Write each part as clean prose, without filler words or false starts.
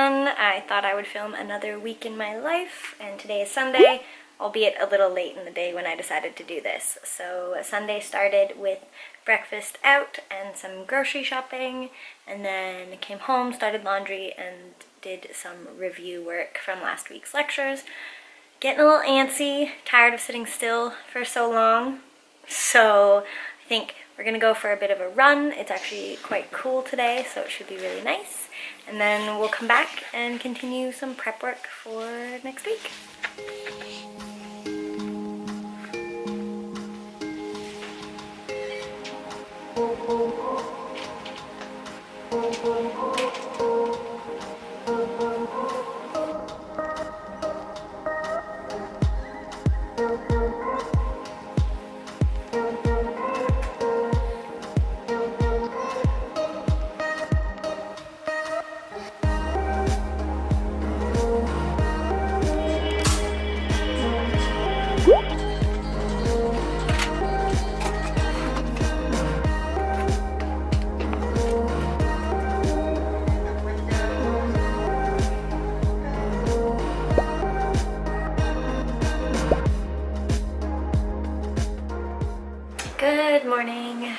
everyone. I thought I would film another week in my life, and today is Sunday, albeit a little late in the day when I decided to do this. So Sunday started with breakfast out and some grocery shopping, and then came home, started laundry, and did some review work from last week's lectures. Getting a little antsy, tired of sitting still for so long. So I think we're gonna go for a bit of a run. It's actually quite cool today, so it should be really nice. And then we'll come back and continue some prep work for next week. Good morning.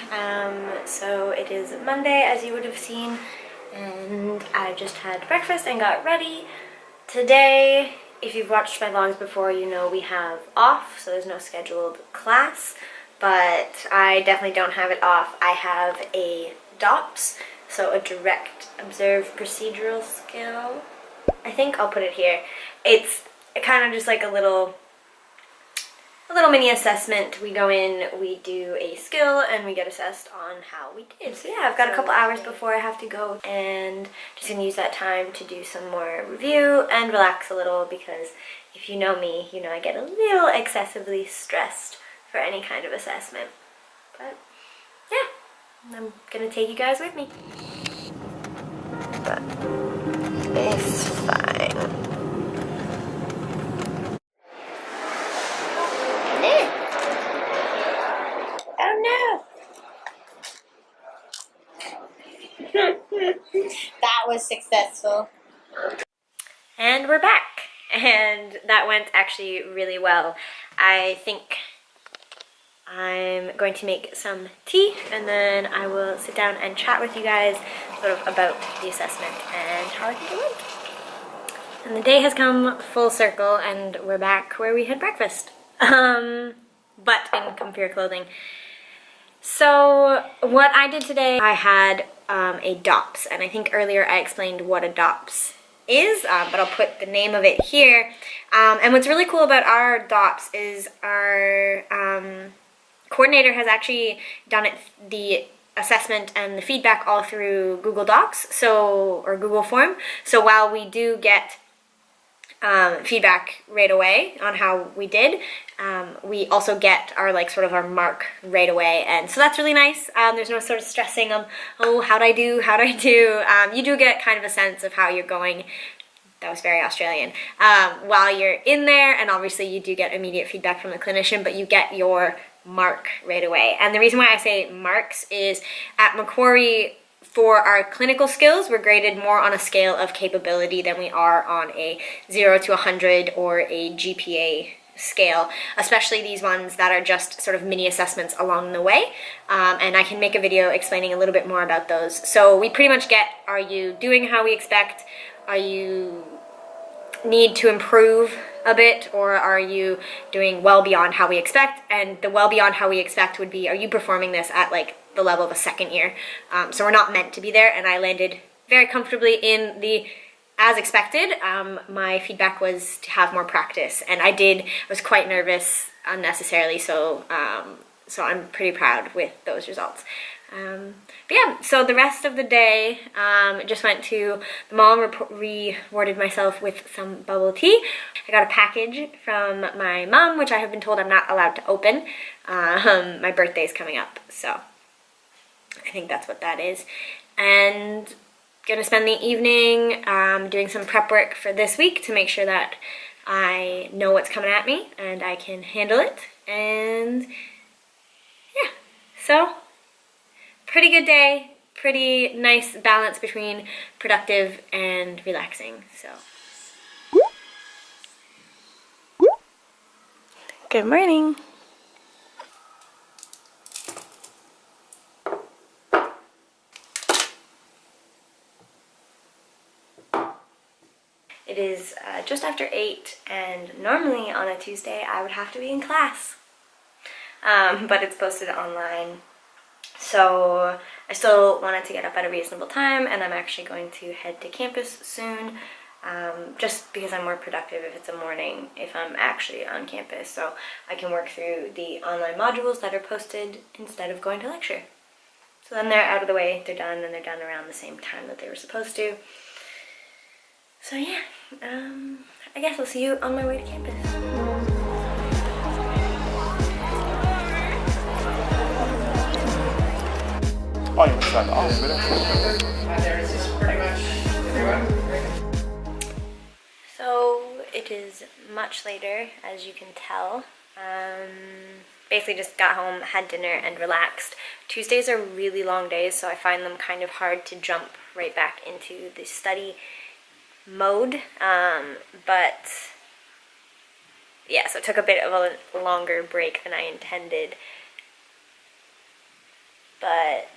So it is Monday, as you would have seen, and I just had breakfast and got ready. Today, if you've watched my vlogs before, you know we have off, so there's no scheduled class, but I definitely don't have it off. I have a DOPS, so a direct observed procedural skill. I think I'll put it here. It's kind of just like a little mini assessment. We go in, we do a skill, and we get assessed on how we did. So yeah, I've got a couple hours before I have to go, and just gonna use that time to do some more review and relax a little, because if you know me, you know I get a little excessively stressed for any kind of assessment. But yeah, I'm gonna take you guys with me. But it's fine. That was successful. And we're back, and that went actually really well. I think I'm going to make some tea, and then I will sit down and chat with you guys sort of about the assessment and how I think it went. And the day has come full circle, and we're back where we had breakfast, but in comfier clothing. So what I did today, I had a DOPS, and I think earlier I explained what a DOPS is, but I'll put the name of it here. And what's really cool about our DOPS is our coordinator has actually done the assessment and the feedback all through Google Docs, or Google Form. So while we do get feedback right away on how we did, we also get our our mark right away, and so that's really nice. There's no sort of stressing of, oh, how'd I do? You do get kind of a sense of how you're going. That was very Australian. While you're in there, and obviously you do get immediate feedback from the clinician, but you get your mark right away. And the reason why I say marks is at Macquarie, for our clinical skills, we're graded more on a scale of capability than we are on a 0 to 100 or a GPA scale, especially these ones that are just sort of mini assessments along the way. And I can make a video explaining a little bit more about those. So we pretty much get, are you doing how we expect? Are you need to improve a bit, or are you doing well beyond how we expect? And the well beyond how we expect would be, are you performing this at the level of a second year? So we're not meant to be there, and I landed very comfortably in the as expected. My feedback was to have more practice, and I was quite nervous unnecessarily, so I'm pretty proud with those results. But yeah, so the rest of the day just went to the mall and rewarded myself with some bubble tea. I got a package from my mom, which I have been told I'm not allowed to open. My birthday's coming up, so I think that's what that is. And gonna spend the evening doing some prep work for this week to make sure that I know what's coming at me and I can handle it. And yeah, so pretty good day, pretty nice balance between productive and relaxing. So good morning. It is just after 8, and normally on a Tuesday I would have to be in class, but it's posted online. So I still wanted to get up at a reasonable time, and I'm actually going to head to campus soon, just because I'm more productive if it's a morning, if I'm actually on campus, so I can work through the online modules that are posted instead of going to lecture. So then they're out of the way, they're done, and they're done around the same time that they were supposed to. So yeah, I guess I'll see you on my way to campus. Oh, you went to oh, There's just pretty much everyone. So it is much later, as you can tell. Basically just got home, had dinner, and relaxed. Tuesdays are really long days, so I find them kind of hard to jump right back into the study mode. But yeah, so it took a bit of a longer break than I intended. But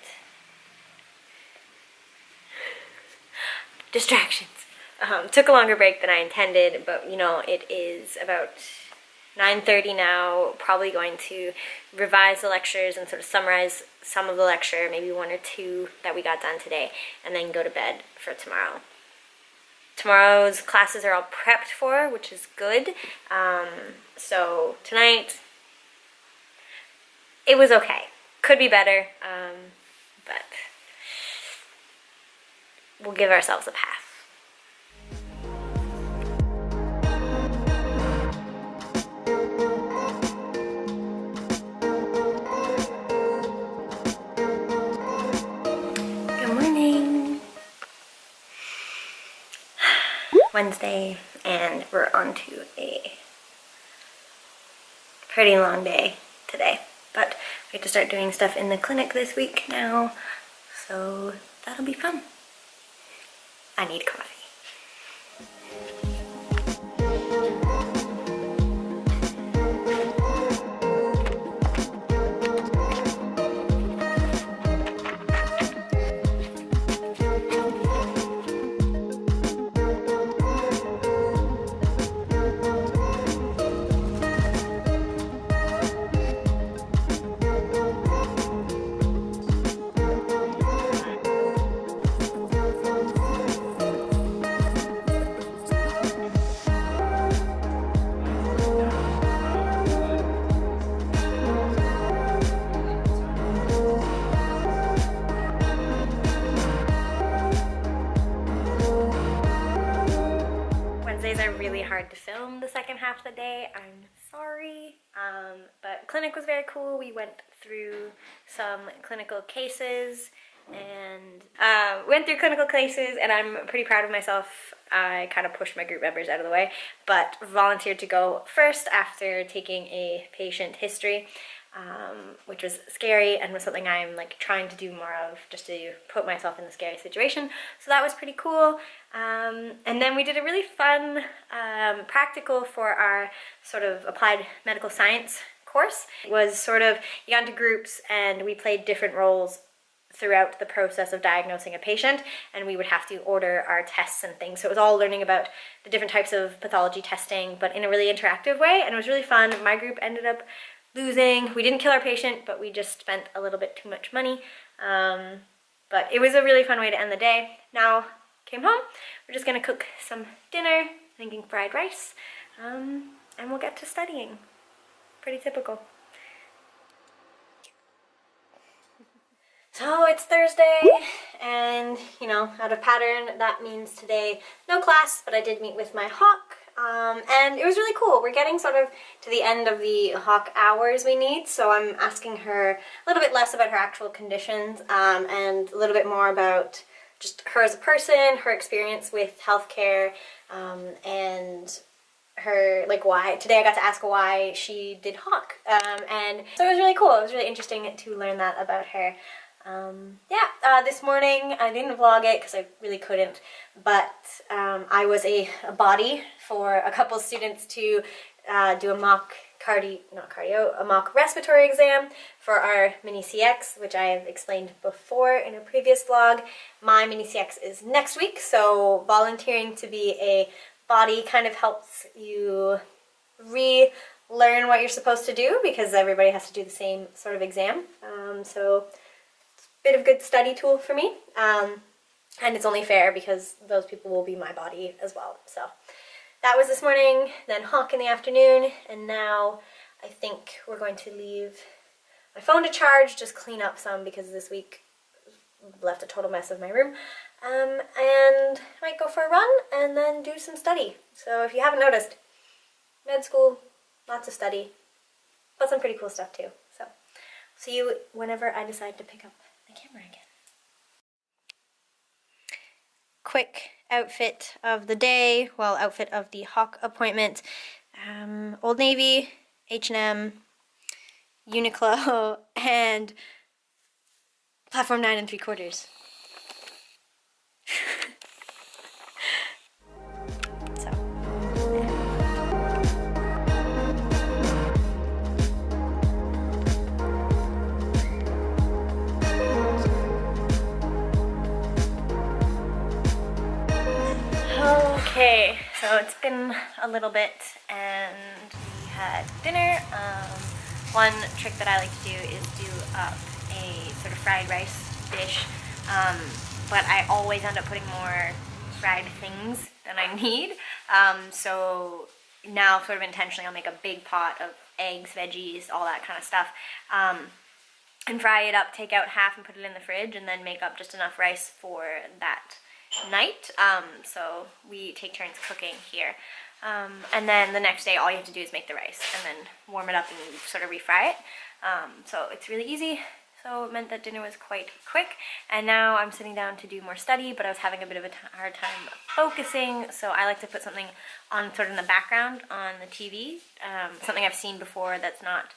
distractions. Took a longer break than I intended, but you know, it is about 9:30 now, probably going to revise the lectures and sort of summarize some of the lecture, maybe 1 or 2 that we got done today, and then go to bed for tomorrow. Tomorrow's classes are all prepped for, which is good. So tonight, it was okay. Could be better, but we'll give ourselves a pass. Good morning. Wednesday, and we're on to a pretty long day today, but we have to start doing stuff in the clinic this week now, so that'll be fun. I need coffee. Wednesdays are really hard to film the second half of the day. I'm sorry. But clinic was very cool. We went through some clinical cases and I'm pretty proud of myself. I kind of pushed my group members out of the way, but volunteered to go first after taking a patient history, which was scary and was something I'm like trying to do more of, just to put myself in the scary situation. So that was pretty cool. And then we did a really fun practical for our sort of applied medical science course. It was sort of, you got into groups and we played different roles throughout the process of diagnosing a patient, and we would have to order our tests and things. So it was all learning about the different types of pathology testing, but in a really interactive way, and it was really fun. My group ended up losing. We didn't kill our patient, but we just spent a little bit too much money. But it was a really fun way to end the day. Now, came home. We're just gonna cook some dinner, thinking fried rice, and we'll get to studying. Pretty typical. So it's Thursday, and you know, out of pattern, that means today no class, but I did meet with my hawk, and it was really cool. We're getting sort of to the end of the hawk hours we need, so I'm asking her a little bit less about her actual conditions, and a little bit more about just her as a person, her experience with healthcare, and her, like, why. Today I got to ask why she did hawk, and so it was really cool. It was really interesting to learn that about her. This morning I didn't vlog it because I really couldn't, but I was a body for a couple students to do a mock respiratory exam for our mini CX, which I have explained before in a previous vlog. My mini CX is next week, so volunteering to be a body kind of helps you relearn what you're supposed to do because everybody has to do the same sort of exam. So it's a bit of good study tool for me. And it's only fair because those people will be my body as well. So that was this morning, then Hawk in the afternoon, and now I think we're going to leave my phone to charge, just clean up some because this week I've left a total mess of my room. And I might go for a run and then do some study. So if you haven't noticed, med school, lots of study, but some pretty cool stuff too. So see you whenever I decide to pick up the camera again. Quick outfit of the day, well, outfit of the Hawk appointment. Old Navy, H&M, Uniqlo, and platform 9 3/4. Okay, so it's been a little bit and we had dinner. One trick that I like to do is do up a sort of fried rice dish, but I always end up putting more fried things than I need. So now sort of intentionally I'll make a big pot of eggs, veggies, all that kind of stuff, and fry it up, take out half and put it in the fridge, and then make up just enough rice for that night. So we take turns cooking here, and then the next day all you have to do is make the rice and then warm it up and sort of refry it. So it's really easy. So it meant that dinner was quite quick, and now I'm sitting down to do more study, but I was having a bit of a hard time focusing, so I like to put something on sort of in the background on the TV, something I've seen before that's not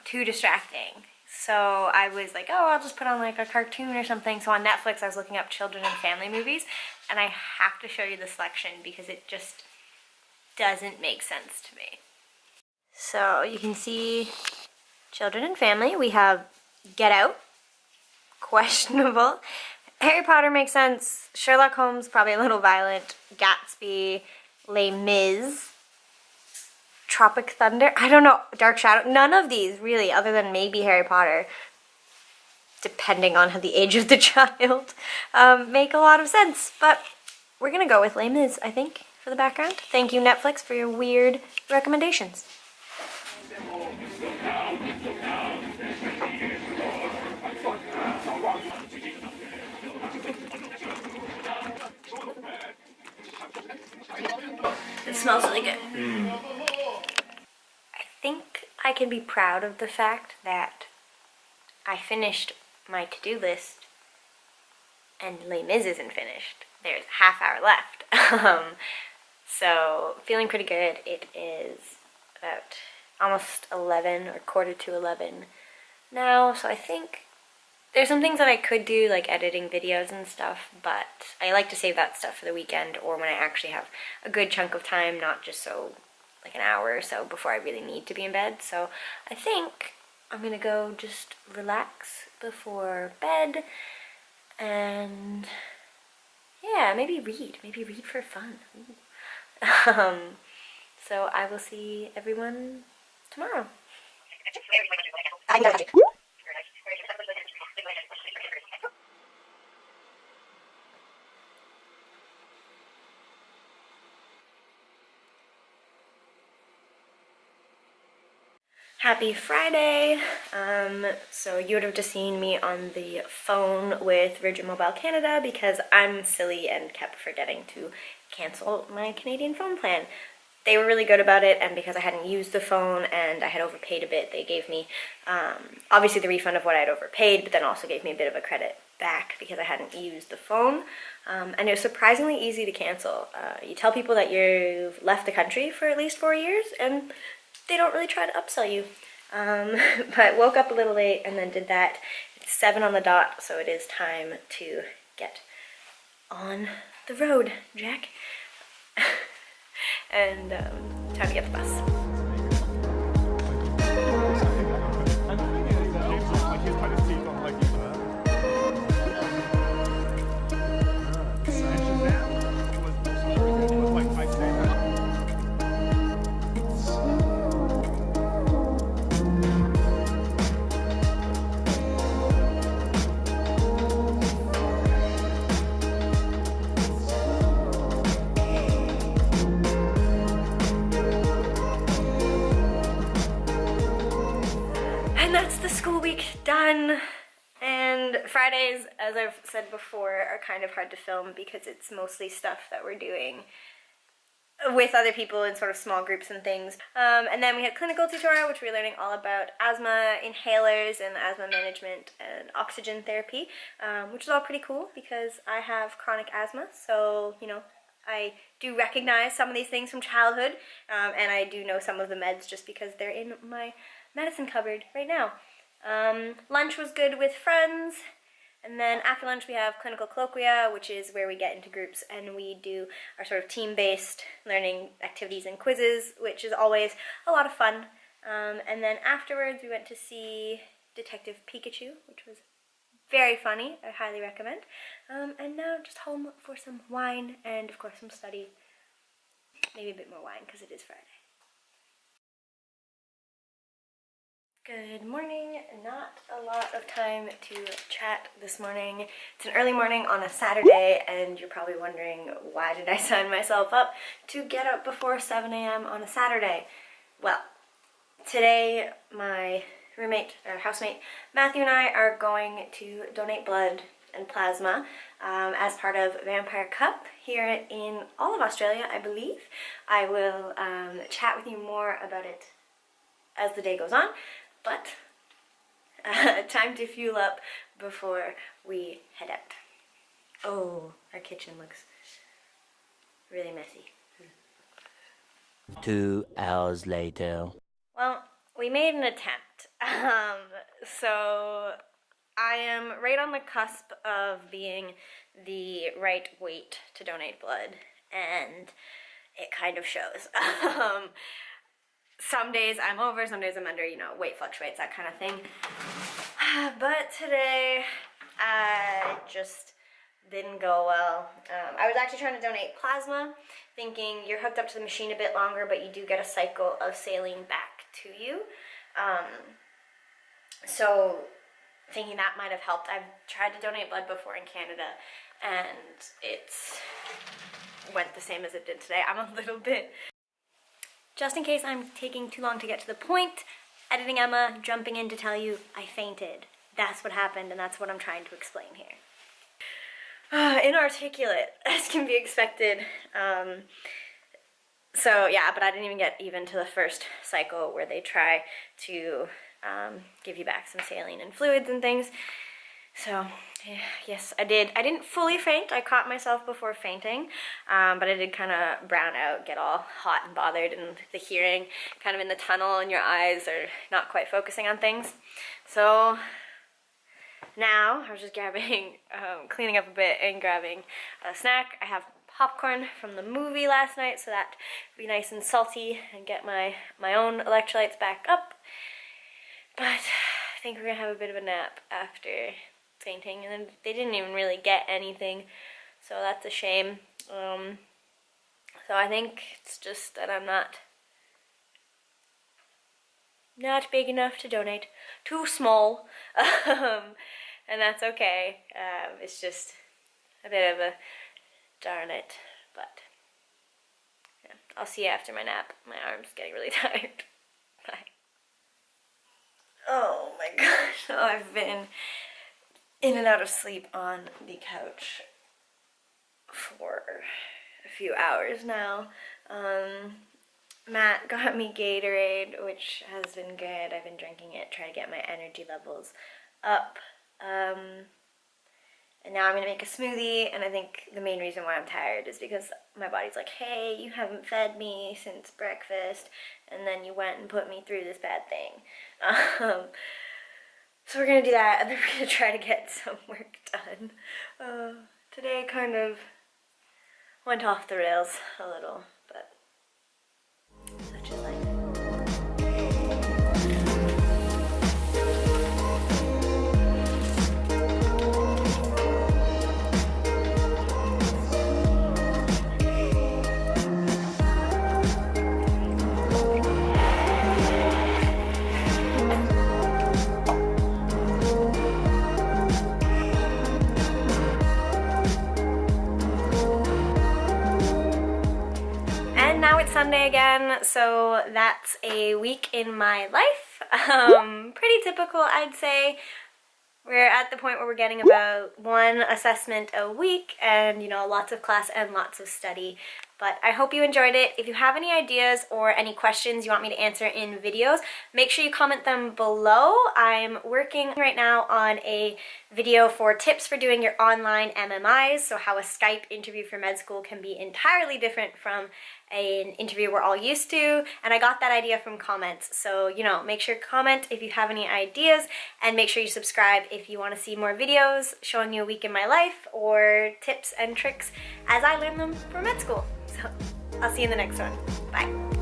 too distracting. So I was like, oh, I'll just put on like a cartoon or something. So on Netflix, I was looking up children and family movies, and I have to show you the selection because it just doesn't make sense to me. So you can see children and family. We have Get Out, questionable. Harry Potter makes sense. Sherlock Holmes, probably a little violent. Gatsby, Les Mis, Tropic Thunder, I don't know, Dark Shadow, none of these really, other than maybe Harry Potter, depending on the age of the child, make a lot of sense, but we're gonna go with Les Mis, I think, for the background. Thank you, Netflix, for your weird recommendations. It smells really good. I think I can be proud of the fact that I finished my to-do list and Les Mis isn't finished. There's a half hour left. So feeling pretty good. It is about almost 11 or quarter to 11 now, so I think there's some things that I could do, like editing videos and stuff, but I like to save that stuff for the weekend or when I actually have a good chunk of time, not just so like an hour or so before I really need to be in bed. So I think I'm gonna go just relax before bed and yeah, maybe read for fun. So I will see everyone tomorrow. Happy Friday. So you would have just seen me on the phone with Virgin Mobile Canada because I'm silly and kept forgetting to cancel my Canadian phone plan. They were really good about it, and because I hadn't used the phone and I had overpaid a bit, they gave me obviously the refund of what I had overpaid, but then also gave me a bit of a credit back because I hadn't used the phone. And it was surprisingly easy to cancel. You tell people that you've left the country for at least 4 years and they don't really try to upsell you. But woke up a little late and then did that. It's It's 7 on the dot, so it is time to get on the road, Jack. And time to get the bus. And that's the school week done. And Fridays, as I've said before, are kind of hard to film because it's mostly stuff that we're doing with other people in sort of small groups and things. And then we had clinical tutorial, which we were learning all about asthma inhalers and asthma management and oxygen therapy, which is all pretty cool because I have chronic asthma. So, you know, I do recognize some of these things from childhood, and I do know some of the meds just because they're in my medicine cupboard right now. Lunch was good with friends, and then after lunch we have clinical colloquia, which is where we get into groups and we do our sort of team-based learning activities and quizzes, which is always a lot of fun. And then afterwards we went to see Detective Pikachu, which was very funny. I highly recommend. And now just home for some wine and of course some study. Maybe a bit more wine because it is Friday. Good morning. Not a lot of time to chat this morning. It's an early morning on a Saturday, and you're probably wondering, why did I sign myself up to get up before 7 a.m. on a Saturday? Well, today my roommate, or housemate, Matthew and I are going to donate blood and plasma as part of Vampire Cup here in all of Australia, I believe. I will chat with you more about it as the day goes on. But time to fuel up before we head out. Oh, our kitchen looks really messy. 2 hours later. Well, we made an attempt. So I am right on the cusp of being the right weight to donate blood, and it kind of shows. Some days I'm over, some days I'm under, you know, weight fluctuates, that kind of thing. But today, I just didn't go well. I was actually trying to donate plasma, thinking you're hooked up to the machine a bit longer, but you do get a cycle of saline back to you. So, thinking that might have helped. I've tried to donate blood before in Canada, and it's went the same as it did today. I'm a little bit... Just in case I'm taking too long to get to the point, editing Emma, jumping in to tell you I fainted. That's what happened, and that's what I'm trying to explain here. Inarticulate, as can be expected. So yeah, but I didn't even get to the first cycle where they try to give you back some saline and fluids and things. So, yes, I did. I didn't fully faint. I caught myself before fainting, but I did kind of brown out, get all hot and bothered, and the hearing kind of in the tunnel, and your eyes are not quite focusing on things. So now I was just grabbing, cleaning up a bit and grabbing a snack. I have popcorn from the movie last night, so that would be nice and salty and get my own electrolytes back up. But I think we're gonna have a bit of a nap after fainting, and then they didn't even really get anything, so that's a shame. So I think it's just that I'm not big enough to donate, too small, and that's okay. It's just a bit of a darn it, but yeah, I'll see you after my nap. My arm's getting really tired. Bye. Oh my gosh, I've been in and out of sleep on the couch for a few hours now. Matt got me Gatorade, which has been good. I've been drinking it, trying to get my energy levels up. And now I'm going to make a smoothie, and I think the main reason why I'm tired is because my body's like, hey, you haven't fed me since breakfast, and then you went and put me through this bad thing. So we're gonna do that, and then we're gonna try to get some work done. Today kind of went off the rails a little, but such is life. Now it's Sunday again, so that's a week in my life. Pretty typical, I'd say. We're at the point where we're getting about one assessment a week and, you know, lots of class and lots of study. But I hope you enjoyed it. If you have any ideas or any questions you want me to answer in videos, make sure you comment them below. I'm working right now on a video for tips for doing your online MMIs, so how a Skype interview for med school can be entirely different from an interview we're all used to, and I got that idea from comments. So, you know, make sure to comment if you have any ideas, and make sure you subscribe if you want to see more videos showing you a week in my life or tips and tricks as I learn them for med school. So I'll see you in the next one. Bye.